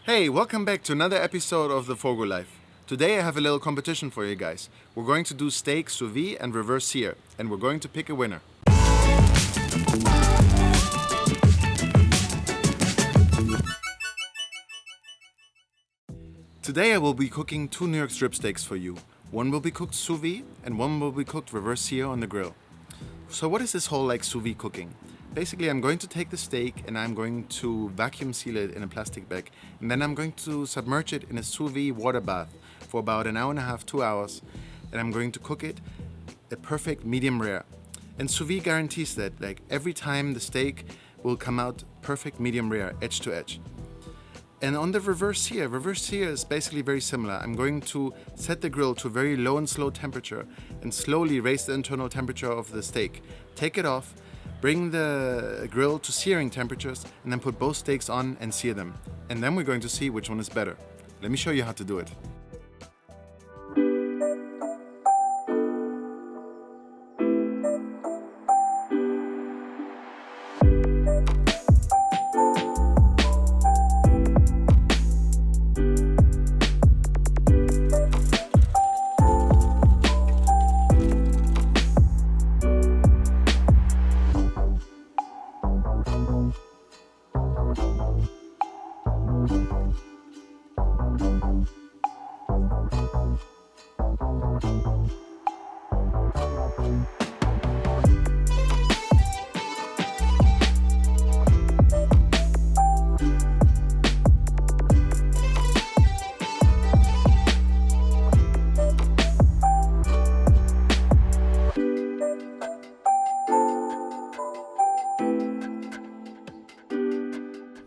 Hey, welcome back to another episode of the FOGO Life. Today I have a little competition for you guys. We're going to do steak, sous vide and reverse sear, and we're going to pick a winner. Today I will be cooking 2 New York strip steaks for you. One will be cooked sous vide and one will be cooked reverse sear on the grill. So what is this whole sous vide cooking? Basically, I'm going to take the steak and I'm going to vacuum seal it in a plastic bag, and then I'm going to submerge it in a sous vide water bath for about an hour and a half, 2 hours, and I'm going to cook it a perfect medium rare. And sous vide guarantees that every time the steak will come out perfect medium rare, edge to edge. And on the reverse sear is basically very similar. I'm going to set the grill to a very low and slow temperature and slowly raise the internal temperature of the steak. Take it off, bring the grill to searing temperatures, and then put both steaks on and sear them. And then we're going to see which one is better. Let me show you how to do it.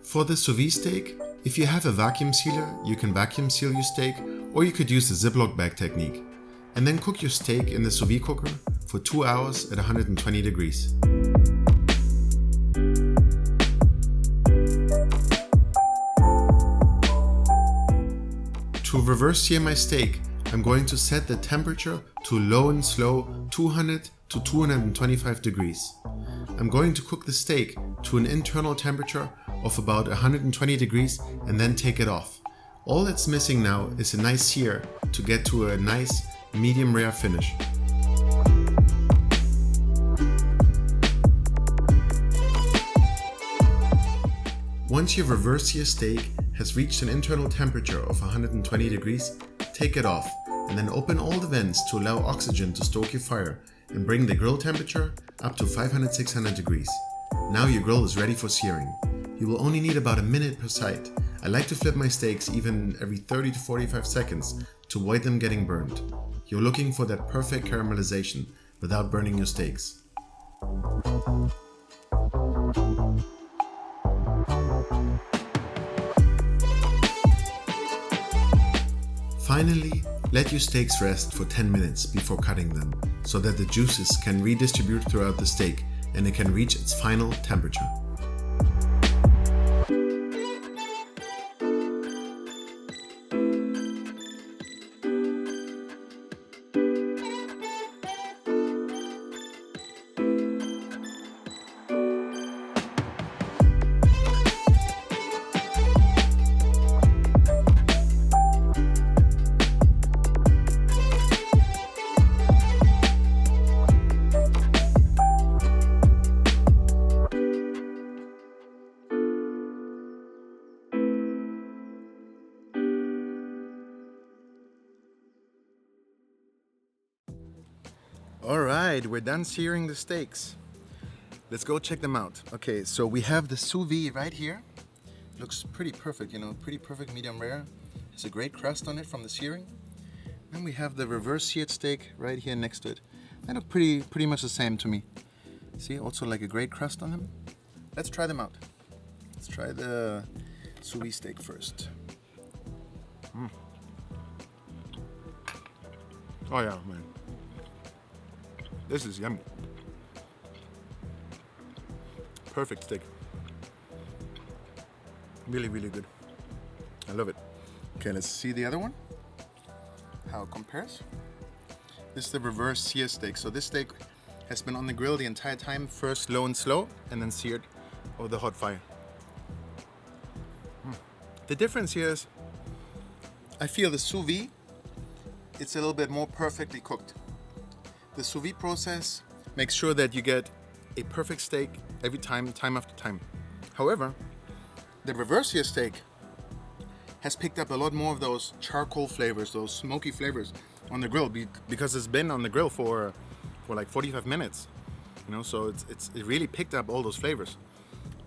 For the sous vide steak, if you have a vacuum sealer, you can vacuum seal your steak, or you could use the Ziploc bag technique. And then cook your steak in the sous vide cooker for 2 hours at 120 degrees. To reverse sear my steak, I'm going to set the temperature to low and slow 200 to 225 degrees. I'm going to cook the steak to an internal temperature of about 120 degrees and then take it off. All that's missing now is a nice sear to get to a nice medium rare finish. Once your reverse sear steak has reached an internal temperature of 120 degrees, take it off and then open all the vents to allow oxygen to stoke your fire and bring the grill temperature up to 500-600 degrees. Now your grill is ready for searing. You will only need about a minute per side. I like to flip my steaks even every 30 to 45 seconds to avoid them getting burned. You're looking for that perfect caramelization without burning your steaks. Finally, let your steaks rest for 10 minutes before cutting them, so that the juices can redistribute throughout the steak and it can reach its final temperature. Alright, we're done searing the steaks. Let's go check them out. Okay, so we have the sous vide right here. Looks pretty perfect, pretty perfect medium rare. There's a great crust on it from the searing. Then we have the reverse seared steak right here next to it. They look pretty much the same to me. See, also like a great crust on them. Let's try them out. Let's try the sous vide steak first. Oh yeah, man. This is yummy. Perfect steak. Really, really good. I love it. Okay, let's see the other one. How it compares. This is the reverse sear steak. So this steak has been on the grill the entire time, first low and slow, and then seared over the hot fire. The difference here is I feel the sous vide, it's a little bit more perfectly cooked. The sous vide process makes sure that you get a perfect steak every time, time after time. However, the Reverse Sear Steak has picked up a lot more of those charcoal flavors, those smoky flavors on the grill because it's been on the grill for like 45 minutes. You know, so it really picked up all those flavors,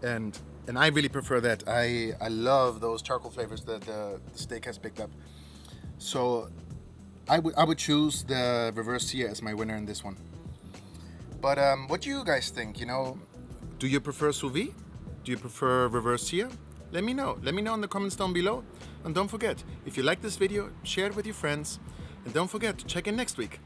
and I really prefer that. I love those charcoal flavors that the steak has picked up. So I would choose the Reverse Sear as my winner in this one. But what do you guys think? You know, do you prefer sous vide? Do you prefer Reverse Sear? Let me know. Let me know in the comments down below. And don't forget, if you like this video, share it with your friends. And don't forget to check in next week.